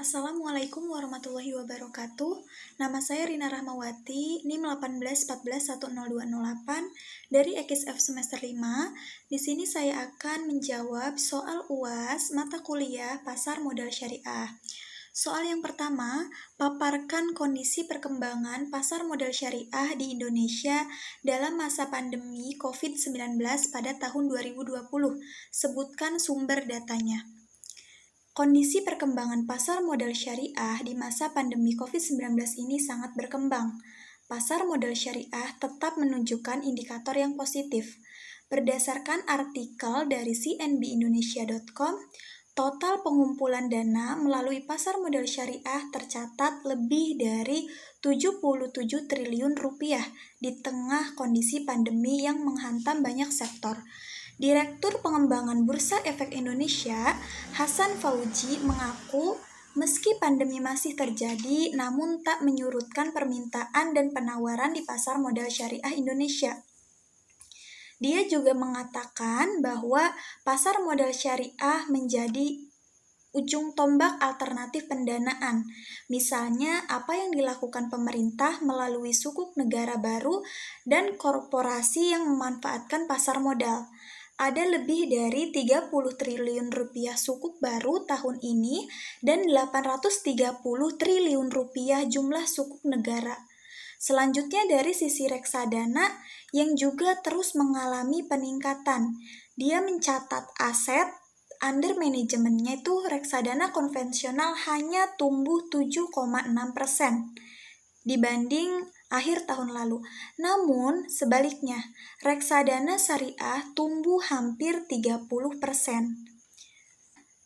Assalamualaikum warahmatullahi wabarakatuh. Nama saya Rina Rahmawati, NIM 18141028 dari EKIS F semester 5. Di sini saya akan menjawab soal UAS mata kuliah Pasar Modal Syariah. Soal yang pertama, paparkan kondisi perkembangan pasar modal syariah di Indonesia dalam masa pandemi COVID-19 pada tahun 2020. Sebutkan sumber datanya. Kondisi perkembangan pasar modal syariah di masa pandemi COVID-19 ini sangat berkembang. Pasar modal syariah tetap menunjukkan indikator yang positif. Berdasarkan artikel dari cnbindonesia.com, total pengumpulan dana melalui pasar modal syariah tercatat lebih dari 77 triliun rupiah di tengah kondisi pandemi yang menghantam banyak sektor. Direktur Pengembangan Bursa Efek Indonesia, Hasan Fauji, mengaku meski pandemi masih terjadi, namun tak menyurutkan permintaan dan penawaran di pasar modal syariah Indonesia. Dia juga mengatakan bahwa pasar modal syariah menjadi ujung tombak alternatif pendanaan. Misalnya, apa yang dilakukan pemerintah melalui sukuk negara baru dan korporasi yang memanfaatkan pasar modal. Ada lebih dari 30 triliun rupiah sukuk baru tahun ini dan 830 triliun rupiah jumlah sukuk negara. Selanjutnya dari sisi reksadana yang juga terus mengalami peningkatan. Dia mencatat aset under manajemennya itu reksadana konvensional hanya tumbuh 7,6% dibanding akhir tahun lalu. Namun, sebaliknya, reksadana syariah tumbuh hampir 30%.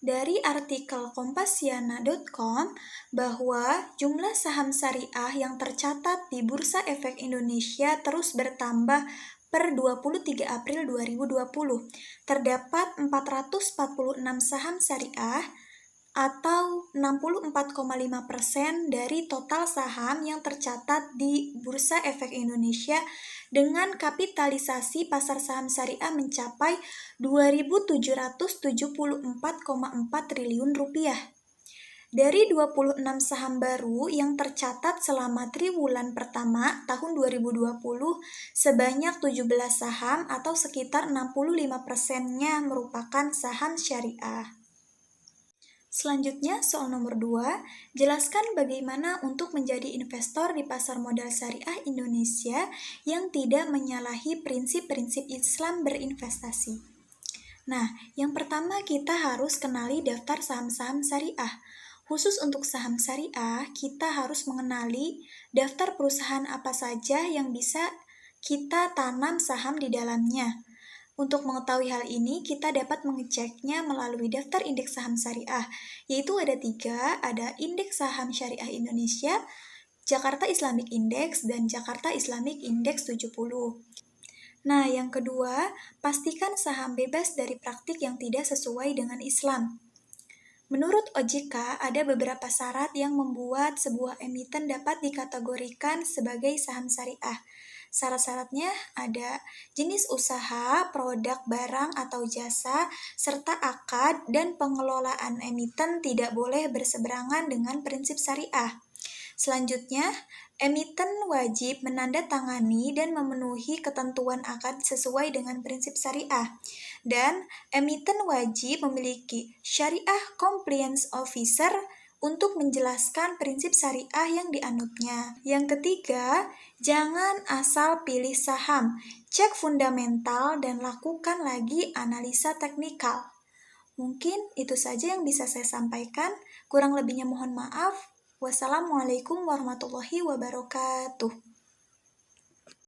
Dari artikel kompasiana.com bahwa jumlah saham syariah yang tercatat di Bursa Efek Indonesia terus bertambah per 23 April 2020. Terdapat 446 saham syariah atau 64,5% dari total saham yang tercatat di Bursa Efek Indonesia dengan kapitalisasi pasar saham syariah mencapai 2.774,4 triliun rupiah. Dari 26 saham baru yang tercatat selama triwulan pertama tahun 2020, sebanyak 17 saham atau sekitar 65%-nya merupakan saham syariah. Selanjutnya, soal nomor 2, jelaskan bagaimana untuk menjadi investor di pasar modal syariah Indonesia yang tidak menyalahi prinsip-prinsip Islam berinvestasi. Nah, yang pertama kita harus kenali daftar saham-saham syariah. Khusus untuk saham syariah, kita harus mengenali daftar perusahaan apa saja yang bisa kita tanam saham di dalamnya. Untuk mengetahui hal ini, kita dapat mengeceknya melalui daftar indeks saham syariah, yaitu ada 3, ada Indeks Saham Syariah Indonesia, Jakarta Islamic Index, dan Jakarta Islamic Index 70. Nah, yang kedua, pastikan saham bebas dari praktik yang tidak sesuai dengan Islam. Menurut OJK, ada beberapa syarat yang membuat sebuah emiten dapat dikategorikan sebagai saham syariah. Syarat-syaratnya ada jenis usaha, produk, barang, atau jasa, serta akad dan pengelolaan emiten tidak boleh berseberangan dengan prinsip syariah. Selanjutnya, emiten wajib menandatangani dan memenuhi ketentuan akad sesuai dengan prinsip syariah. Dan emiten wajib memiliki Syariah Compliance Officer untuk menjelaskan prinsip syariah yang dianutnya. Yang ketiga, jangan asal pilih saham, cek fundamental dan lakukan lagi analisa teknikal. Mungkin itu saja yang bisa saya sampaikan, kurang lebihnya mohon maaf. Wassalamualaikum warahmatullahi wabarakatuh.